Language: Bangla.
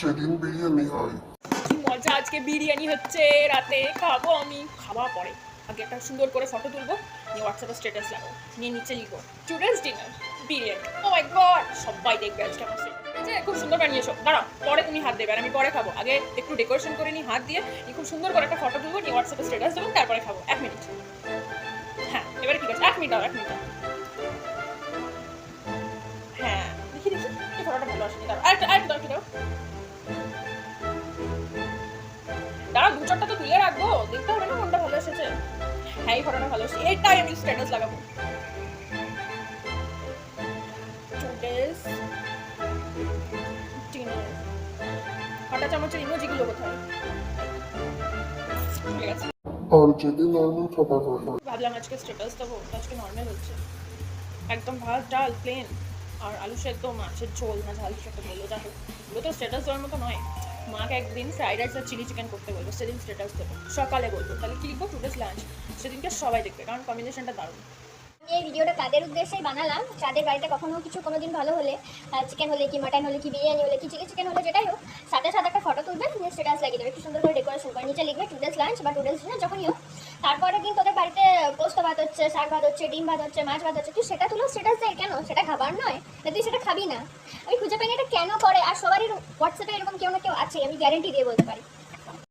যেদিন বিরিয়ানি হয়। কি মজা, আজকে বিরিয়ানি হচ্ছে, রাতে খাবো আমি। খাওয়ার পরে আগে একটা সুন্দর করে ফটো তুলবো, নিয়ে হোয়াটসঅ্যাপে স্ট্যাটাস লাগাবো, নিয়ে নিচে লিখবো টুডেজ ডিনার বিরিয়ানি। ও মাই গড, সবাই দেখবে আজকে আমার যে খুব সুন্দর বানিয়েছো। দাঁড়াও, পরে তুমি হাত দেবে আর আমি পরে খাবো। আগে একটু ডেকোরেশন করে নিই হাত দিয়ে, খুব সুন্দর করে একটা ফটো তুলবো, নিয়ে হোয়াটসঅ্যাপে স্ট্যাটাস দেবো, তারপরে খাবো। 1 মিনিট। হ্যাঁ, এবারে ঠিক আছে, 1 মিনিট দাও, 1 মিনিট দাও। হ্যাঁ, দেখি দেখি এই ফটোটা ভালো আসেনি। দাঁড়াও, আরেকটু দাও, দাও। দাঁড়া, দু চারটা তো তুলে রাখবো, দেখতে হবে না কোনটা ভালো এসেছে। হ্যাঁ, এই ফটোটা ভালো এসেছে, এটাই আমি স্ট্যাটাস লাগাবো। Today's dinner. কাঁটা চামচের ইমোজিগুলো কোথায়? চলে গেছে। আর যেদিন নর্মাল খাবার হয়। ভাবলাম আজকে স্ট্যাটাস দেবো, আজকে নর্মাল হচ্ছে, একদম ভাত ডাল প্লেন আর আলু সেদ্ধ, মাছের ঝোল না ঝাল সেটা বললো। যাই হোক, এগুলো তো স্ট্যাটাস দেওয়ার মতো নয়। মাকে একদিন ফ্রাইড রাইস আর চিলি চিকেন করতে বলবো, সেদিন স্ট্যাটাস দেবো। সকালে বলবো, তাহলে কি লিখবো? Today's lunch. সেদিনকে সবাই দেখবে, কারণ কম্বিনেশনটা দারুণ। এই ভিডিওটা তাদের উদ্দেশ্যেই বানালাম, যাদের বাড়িতে কখনো কিছু কোনোদিন ভালো হলে, চিকেন হলে কি মাটন হলে কি বিরিয়ানি হলে কি চিলি চিকেন হলে যেটাই হোক, সাথে সাথে একটা ফটো তুলবে, নিয়ে স্ট্যাটাস লাগিয়ে দেবে, একটু সুন্দর করে ডেকোরেশন করে নিচে লিখবে টুডেজ লাঞ্চ বা টুডেজ ডিনার যখনই হোক। তারপরে দিন তোদের বাড়িতে পোস্ত ভাত হচ্ছে, শাক ভাত হচ্ছে, ডিম ভাত হচ্ছে, মাছ ভাত হচ্ছে, তুই সেটা তুলো স্ট্যাটাস দেয় কেন? সেটা খাবার নয়, তুই সেটা খাবি না। আমি খুঁজে পাইনি এটা কেন করে, আর সবারই হোয়াটসঅ্যাপে এরকম কেউ না কেউ আছে, আমি গ্যারেন্টি দিয়ে বলতে পারি।